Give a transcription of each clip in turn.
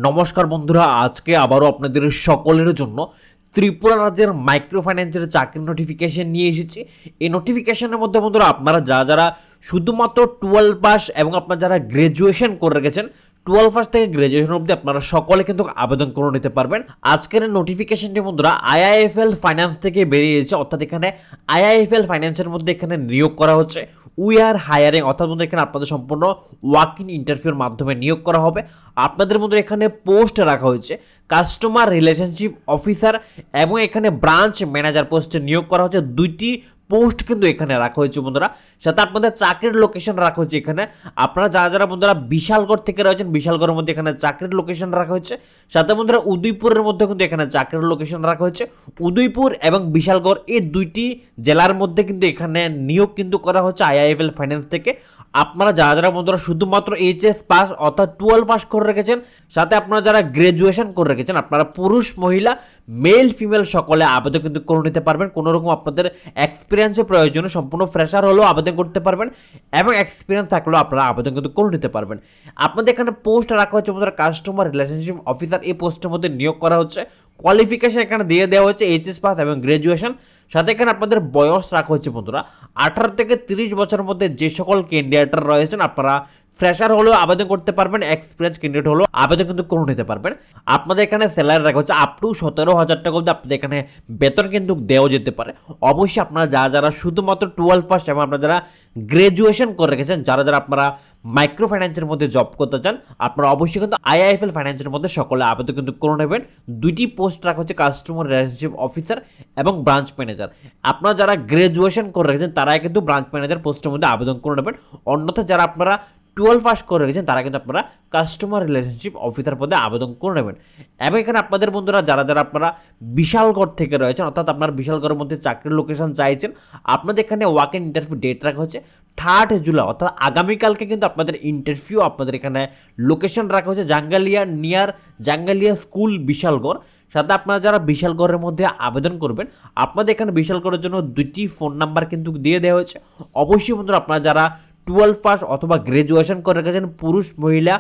নমস্কার বন্ধুরা, আজকে আবারও আপনাদের সকলের জন্য ত্রিপুরা রাজ্যের মাইক্রো ফাইন্যান্সের চাকরির নোটিফিকেশন নিয়ে এসেছি। এই নোটিফিকেশনের মধ্যে বন্ধুরা আপনারা যারা শুধুমাত্র 12 পাস এবং আপনারা যারা গ্র্যাজুয়েশন করে রেখেছেন 12 পাস থেকে গ্র্যাজুয়েশন অবধি আপনারা সকলে কিন্তু আবেদন করে নিতে পারবেন। আজকের নোটিফিকেশনটি বন্ধুরা আইআইএফএল ফাইন্যান্স থেকে বেরিয়েছে, অর্থাৎ এখানে আইআইএফএল ফাইন্যান্সের মধ্যে এখানে নিয়োগ করা হচ্ছে। উই আর হায়ারিং, অর্থাৎ বন্ধুরা এখানে আপনাদের সম্পূর্ণ ওয়াক ইন ইন্টারভিউর মাধ্যমে নিয়োগ করা হবে। আপনাদের মধ্যে এখানে পোস্ট রাখা হয়েছে কাস্টমার রিলেশনশিপ অফিসার এবং এখানে ব্রাঞ্চ ম্যানেজার পোস্টে নিয়োগ করা হচ্ছে। দুইটি পোস্ট কিন্তু এখানে রাখা হয়েছে বন্ধুরা। সাথে আপনাদের চাকরির লোকেশন রাখা হয়েছে এখানে। আপনারা যারা বন্ধুরা বিশালগড় থেকে রয়েছেন, বিশালগড়ের মধ্যে এখানে চাকরির লোকেশন রাখা হয়েছে। সাথে বন্ধুরা উদয়পুরের মধ্যে কিন্তু এখানে চাকরির লোকেশন রাখা হয়েছে। উদয়পুর এবং বিশালগড় এই দুইটি জেলার মধ্যে কিন্তু এখানে নিয়োগ কিন্তু করা হচ্ছে আইআইএফএল ফাইন্যান্স থেকে। আপনারা যারা বন্ধুরা শুধুমাত্র এইচএস পাস অর্থাৎ 12 পাস করে রেখেছেন, সাথে আপনারা যারা গ্র্যাজুয়েশন করে রেখেছেন, আপনারা পুরুষ মহিলা মেল ফিমেল সকলে আবেদন কিন্তু করে নিতে পারবেন। কোনো রকম আপনাদের এক্সপিরিয়েন্সের প্রয়োজনে সম্পূর্ণ ফ্রেশার হলেও আবেদন করতে পারবেন এবং এক্সপিরিয়েন্স থাকলেও আপনারা আবেদন কিন্তু করে নিতে পারবেন। আপনাদের এখানে পোস্ট রাখা হচ্ছে বন্ধুরা কাস্টমার রিলেশনশিপ অফিসার, এই পোস্টের মধ্যে নিয়োগ করা হচ্ছে। কোয়ালিফিকেশন এখানে দিয়ে দেওয়া হচ্ছে এইচএস পাস এবং গ্র্যাজুয়েশন। সাথে এখানে আপনাদের বয়স রাখা হচ্ছে বন্ধুরা 18 থেকে 30 বছরের মধ্যে যে সকল ক্যান্ডিডেটরা রয়েছেন আপনারা ফ্রেশার হলেও আবেদন করতে পারবেন, এক্সপিরিয়েন্স ক্যান্ডিডেট হলেও আবেদন কিন্তু করে নিতে পারবেন। আপনাদের এখানে স্যালারি রাখা হচ্ছে আপ টু 17,000 টাকা অবধি আপনাদের এখানে বেতন কিন্তু দেওয়া যেতে পারে। অবশ্যই আপনারা যারা শুধুমাত্র 12 পাস এবং আপনারা যারা গ্র্যাজুয়েশন করে রেখেছেন, যারা আপনারা মাইক্রো ফাইন্যান্সের মধ্যে জব করতে চান, আপনারা অবশ্যই কিন্তু আইআইএফএল ফাইন্যান্সের মধ্যে সকলে আবেদন কিন্তু করে নেবেন। দুইটি পোস্ট রাখা হচ্ছে কাস্টমার রিলেশনশিপ অফিসার এবং ব্রাঞ্চ ম্যানেজার। আপনারা যারা গ্র্যাজুয়েশন করে রেখেছেন তারাই কিন্তু ব্রাঞ্চ ম্যানেজার পোস্টের মধ্যে আবেদন করে নেবেন। অন্যথায় যারা আপনারা 12 পাস করে রেখেছেন তারা কিন্তু আপনারা কাস্টমার রিলেশনশিপ অফিসার পদে আবেদন করে নেবেন। এবং এখানে আপনাদের বন্ধুরা যারা আপনারা বিশালগড় থেকে রয়েছেন, অর্থাৎ আপনার বিশালগড়ের মধ্যে চাকরির লোকেশন চাইছেন, আপনাদের এখানে ওয়াক ইন ইন্টারভিউ ডেট রাখা হচ্ছে 3 জুলাই, অর্থাৎ আগামীকালকে কিন্তু আপনাদের ইন্টারভিউ। আপনাদের এখানে লোকেশন রাখা হচ্ছে জাঙ্গালিয়া, নিয়ার জাঙ্গালিয়া স্কুল বিশালগড়। সাথে আপনারা যারা বিশালগড়ের মধ্যে আবেদন করবেন, আপনাদের এখানে বিশালগড়ের জন্য দুইটি ফোন নাম্বার কিন্তু দিয়ে দেওয়া হয়েছে। অবশ্যই বন্ধুরা আপনারা যারা 12 পাস অথবা গ্র্যাজুয়েশন করে রেখেছেন পুরুষ মহিলা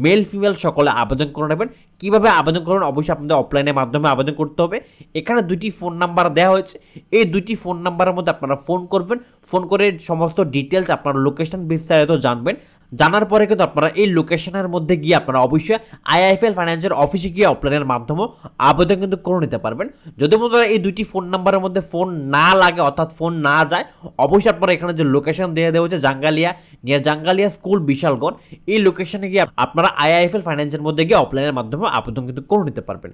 মেল ফিমেল সকলে আবেদন করে নেবেন। কীভাবে আবেদন করবেন? অবশ্যই আপনাদের অফলাইনের মাধ্যমে আবেদন করতে হবে। এখানে দুইটি ফোন নাম্বার দেওয়া হয়েছে। এই দুইটি ফোন নাম্বারের মধ্যে আপনারা ফোন করবেন। ফোন করে সমস্ত ডিটেলস আপনার লোকেশন বিস্তারিত জানবেন। জানার পরে কিন্তু আপনারা এই লোকেশনের মধ্যে গিয়ে আপনারা অবশ্যই আইআইএফএল ফাইন্যান্সের অফিসে গিয়ে অফলাইনের মাধ্যমে আবেদন কিন্তু করে নিতে পারবেন। যদি বন্ধুরা এই দুইটি ফোন নাম্বারের মধ্যে ফোন না লাগে, অর্থাৎ ফোন না যায়, অবশ্যই আপনারা এখানে যে লোকেশন দিয়ে দেওয়া হচ্ছে জাঙ্গালিয়া, নিয়ার জাঙ্গালিয়া স্কুল বিশালগড়, এই লোকেশনে গিয়ে আপনারা আইআইএফএল ফাইন্যান্সের মধ্যে গিয়ে অফলাইনের মাধ্যমে আবেদন কিন্তু করে নিতে পারবেন।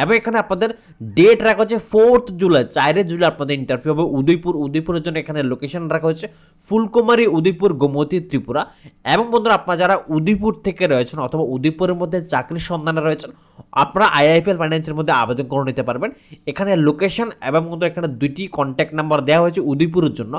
এবং এখানে আপনাদের ডেট রাখা হচ্ছে 4 জুলাই, 4 জুলাই আপনাদের ইন্টারভিউ হবে উদয়পুরের জন্য এখানে লোকেশন রাখা হচ্ছে ফুলকুমারী, উদয়পুর, গোমতী, ত্রিপুরা। এবং বন্ধুরা আপনারা যারা উদয়পুর থেকে রয়েছেন অথবা উদয়পুরের মধ্যে চাকরির সন্ধানে রয়েছেন, আপনারা আইআইএফএল ফাইন্যান্সের মধ্যে আবেদন করে নিতে পারবেন। এখানে লোকেশন এবং এখানে দুইটি কন্ট্যাক্ট নাম্বার দেওয়া হয়েছে উদয়পুরের জন্য।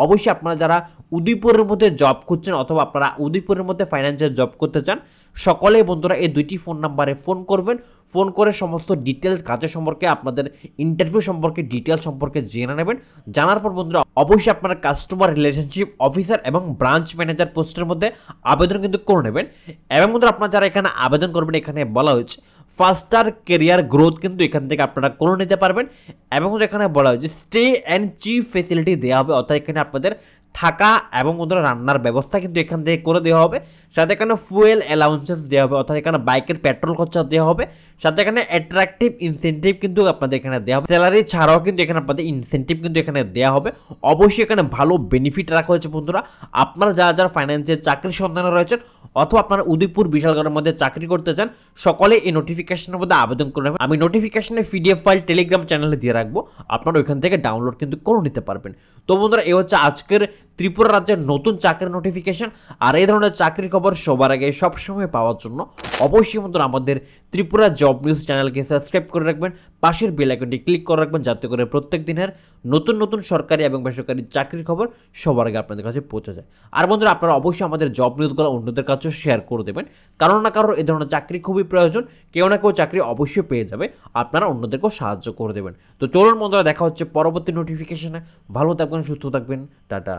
অবশ্যই আপনারা যারা উদয়পুরের মধ্যে জব করছেন অথবা আপনারা উদয়পুরের মধ্যে ফাইন্যান্সের জব করতে চান, সকলেই বন্ধুরা এই দুইটি ফোন নাম্বারে ফোন করবেন। ফোন করে সমস্ত ডিটেলস কাজের সম্পর্কে, আপনাদের ইন্টারভিউ সম্পর্কে ডিটেলস সম্পর্কে জেনে নেবেন। জানার পর বন্ধুরা অবশ্যই আপনারা কাস্টমার রিলেশনশিপ অফিসার এবং ব্রাঞ্চ ম্যানেজার পোস্টের মধ্যে আবেদন কিন্তু করে নেবেন। এবং বন্ধুরা আপনারা যারা এখানে আবেদন করবেন, এখানে বলা হয়েছে ফাস্টার ক্যারিয়ার গ্রোথ কিন্তু এখান থেকে আপনারা করে নিতে পারবেন। এবং এখানে বলা হয়েছে স্টে অ্যান্ড চিপ ফেসিলিটি দেওয়া হবে, অর্থাৎ এখানে আপনাদের থাকা এবং বন্ধুরা রান্নার ব্যবস্থা কিন্তু এখান থেকে করে দেওয়া হবে। সাথে এখানে ফুয়েল অ্যালাউন্সেস দেওয়া হবে, অর্থাৎ এখানে বাইকের পেট্রোল খরচা দেওয়া হবে। সাথে এখানে অ্যাট্রাকটিভ ইনসেন্টিভ কিন্তু আপনাদের এখানে দেওয়া হবে। স্যালারি ছাড়াও কিন্তু এখানে আপনাদের ইনসেন্টিভ কিন্তু এখানে দেওয়া হবে। অবশ্যই এখানে ভালো বেনিফিট রাখা হয়েছে বন্ধুরা। আপনারা যারা ফাইন্যান্সের চাকরির সন্ধানে রয়েছেন অথবা আপনারা উদয়পুর বিশালগড়ের মধ্যে চাকরি করতে চান, সকলে এই নোটিফিকেশনের মধ্যে আবেদন করে নেবেন। আমি নোটিফিকেশনের পিডিএফ ফাইল টেলিগ্রাম চ্যানেলে দিয়ে রাখবো, আপনারা ওইখান থেকে ডাউনলোড কিন্তু করে নিতে পারবেন। তো বন্ধুরা এই হচ্ছে আজকের ত্রিপুরা রাজ্যের নতুন চাকরির নোটিফিকেশন। আর এই ধরনের চাকরির খবর সবার আগে সবসময় পাওয়ার জন্য অবশ্যই বন্ধুরা আমাদের ত্রিপুরা জব নিউজ চ্যানেলকে সাবস্ক্রাইব করে রাখবেন, পাশের বেল আইকনটি ক্লিক করে রাখবেন, যাতে করে প্রত্যেক দিনের নতুন সরকারি এবং বেসরকারি চাকরির খবর সবার আগে আপনাদের কাছে পৌঁছে যায়। আর বন্ধুরা আপনারা অবশ্যই আমাদের জব নিউজগুলো অন্যদের কাছেও শেয়ার করে দেবেন, কারণ না কারণ এই ধরনের চাকরি খুবই প্রয়োজন। কেউ না কেউ চাকরি অবশ্যই পেয়ে যাবে, আপনারা অন্যদেরকেও সাহায্য করে দেবেন। তো চলুন বন্ধুরা দেখা হচ্ছে পরবর্তী নোটিফিকেশনে। ভালো থাকবেন, সুস্থ থাকবেন, টাটা।